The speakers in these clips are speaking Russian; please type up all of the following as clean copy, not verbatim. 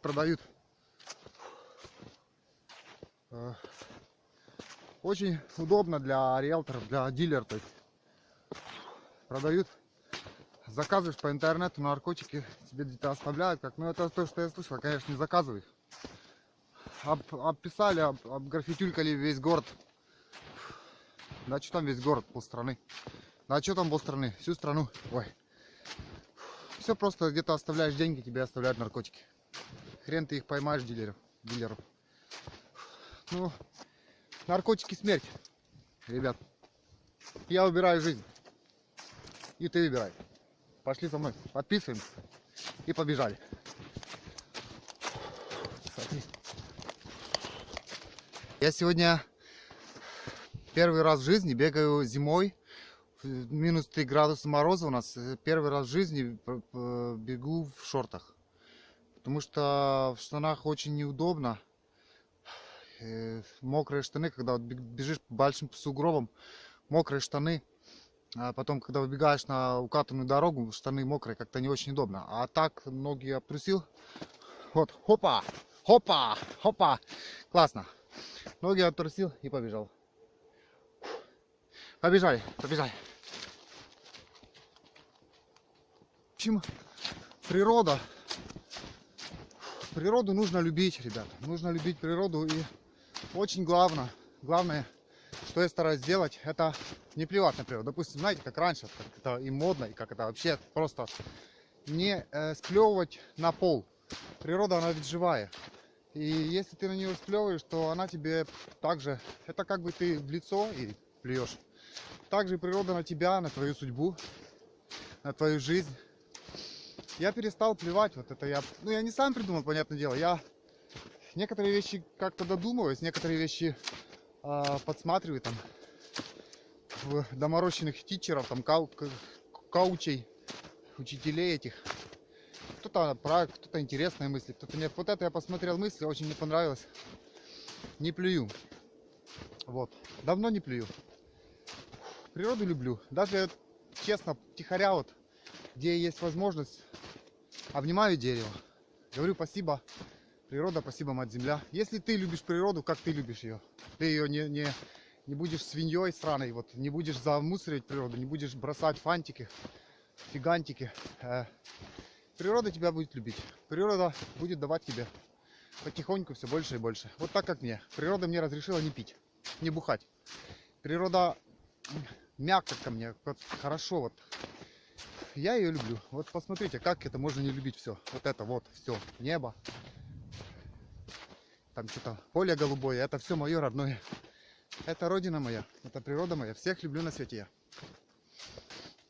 продают. Очень удобно для риэлторов, для дилеров. То есть продают. Заказываешь по интернету наркотики, тебе где-то оставляют. Как, ну это то, что я слышал, конечно, не заказывай. Обписали, обграфитюлькали весь город. Да что там весь город, полстраны. Да что там полстраны, всю страну. Ой. Все просто где-то оставляешь деньги, тебе оставляют наркотики. Хрен ты их поймаешь, дилеров. Ну, наркотики смерть, ребят. Я выбираю жизнь. И ты выбирай. Пошли со мной, подписываемся и побежали. Я сегодня первый раз в жизни бегаю зимой. Минус 3 градуса мороза у нас. Первый раз в жизни бегу в шортах. Потому что в штанах очень неудобно. Мокрые штаны, когда вот бежишь по большим сугробам, мокрые штаны. А потом, когда выбегаешь на укатанную дорогу, штаны мокрые, как-то не очень удобно. А так ноги обтрусил. Вот, хопа, хопа, хопа. Классно. Ноги оттрусил и побежал. Побежали, побежали. В общем, природа. Природу нужно любить, ребята. Нужно любить природу. И очень главное, что я стараюсь сделать, это не плевать на природу. Допустим, знаете, как раньше, как это и модно, и как это вообще просто не сплевывать на пол. Природа, она ведь живая. И если ты на нее сплевываешь, то она тебе также, это как бы ты в лицо и плюешь. Также природа на тебя, на твою судьбу, на твою жизнь. Я перестал плевать, вот это я не сам придумал, понятное дело. Я некоторые вещи как-то додумываюсь, некоторые вещи подсматриваю там в доморощенных тичеров, там коучей, учителей этих. Кто-то интересные мысли, кто-то нет. Вот это я посмотрел мысли, очень мне понравилось. Не плюю. Вот. Давно не плюю. Природу люблю. Даже, честно, тихоря вот, где есть возможность, обнимаю дерево. Говорю спасибо, природа, спасибо, мать земля. Если ты любишь природу, как ты любишь ее? Ты ее не будешь свиньей сраной, вот, не будешь замусоривать природу, не будешь бросать фантики, фигантики. Природа тебя будет любить. Природа будет давать тебе потихоньку все больше и больше. Вот так как мне. Природа мне разрешила не пить, не бухать. Природа мягко ко мне, вот, хорошо вот. Я ее люблю. Вот посмотрите, как это можно не любить все. Вот это вот, все, небо. Там что-то поле голубое. Это все мое родное. Это родина моя, это природа моя. Всех люблю на свете я.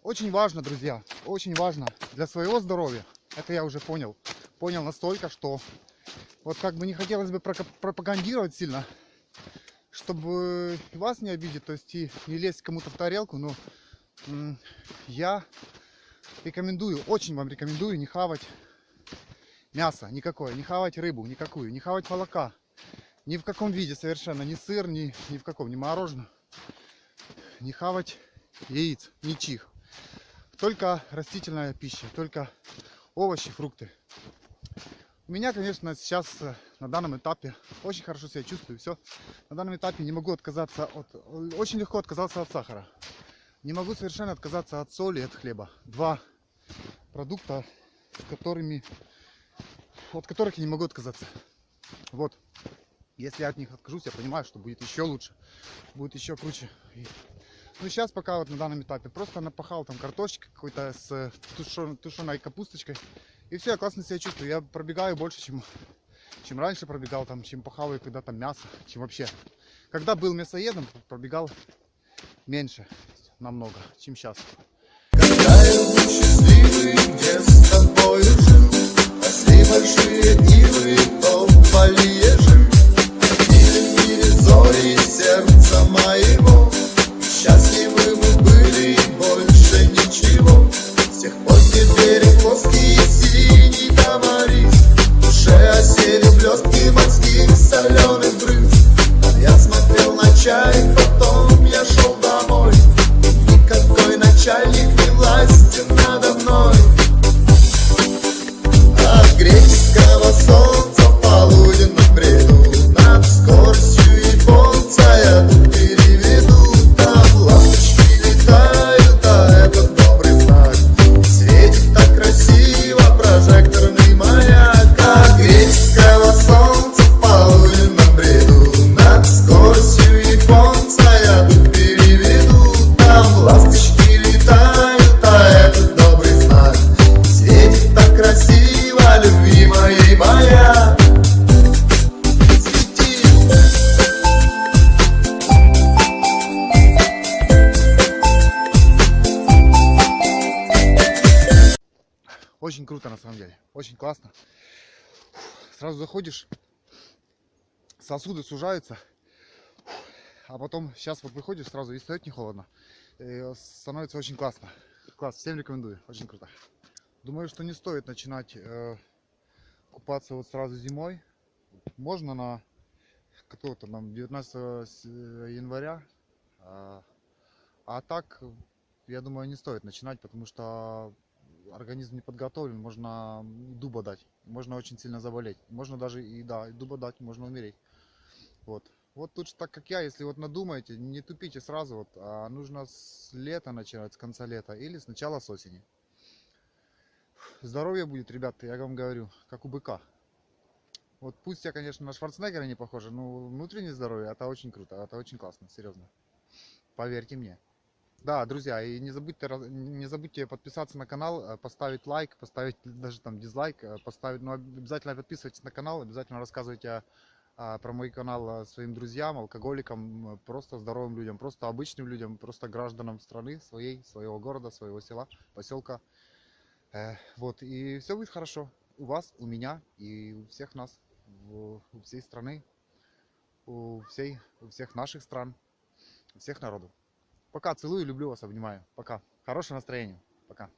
Очень важно, друзья, очень важно для своего здоровья. Это я уже понял. Понял настолько, что вот как бы не хотелось бы пропагандировать сильно, чтобы вас не обидеть, то есть и не лезть кому-то в тарелку, но я рекомендую, очень вам рекомендую не хавать мясо никакое, не хавать рыбу никакую, не хавать молока. Ни в каком виде совершенно, ни сыр, ни в каком, ни мороженое. Не хавать яиц, ничьих. Только растительная пища, только овощи, фрукты. У меня, конечно, сейчас на данном этапе очень хорошо себя чувствую. Все. На данном этапе не могу отказаться от... Очень легко отказаться от сахара. Не могу совершенно отказаться от соли и от хлеба. Два продукта, от которых я не могу отказаться. Вот. Если я от них откажусь, я понимаю, что будет еще лучше. Будет еще круче. Ну, сейчас пока вот на данном этапе просто напахал там картошечкой какой-то с тушеной капусточкой. И все, я классно себя чувствую. Я пробегаю больше, чем раньше пробегал, там, чем пахал когда там мясо, чем вообще. Когда был мясоедом, пробегал меньше намного, чем сейчас. Когда я был счастливый, где с тобой жил, пошли большие ивы, тополи жил. Ходили в мире зори сердца моего. Счастливы мы были, и больше ничего. С тех пор берег плоский и синий товарищ. В душе осели блестки морских соленых брызг. Я смотрел на чай, потом я шел домой. Никакой начальник не властен надо мной. От греческого солнца Очень круто на самом деле, очень классно. Сразу заходишь, сосуды сужаются, а потом сейчас вот выходишь сразу и стоять не холодно. И становится очень классно. Класс, всем рекомендую, очень круто. Думаю, что не стоит начинать купаться вот сразу зимой. Можно на какого-то там 19 января. А так, я думаю, не стоит начинать, потому что организм не подготовлен, можно дуба дать, можно очень сильно заболеть, можно даже и да, и дуба дать, можно умереть. Вот. Вот лучше так, как я, если вот надумаете, не тупите сразу, вот, а нужно с лета начинать, с конца лета или с начала с осени. Здоровье будет, ребята, я вам говорю, как у быка. Вот пусть я, конечно, на Шварценеггера не похожа, но внутреннее здоровье, это очень круто, это очень классно, серьезно. Поверьте мне. Да, друзья, и не забудьте подписаться на канал, поставить лайк, поставить даже там дизлайк, поставить, ну, обязательно подписывайтесь на канал, обязательно рассказывайте про мой канал своим друзьям, алкоголикам, просто здоровым людям, просто обычным людям, просто гражданам страны своей, своего города, своего села, поселка. Вот, и все будет хорошо у вас, у меня и у всех нас, у всей страны, у всех наших стран, у всех народов. Пока, целую, люблю вас, обнимаю. Пока. Хорошего настроения. Пока.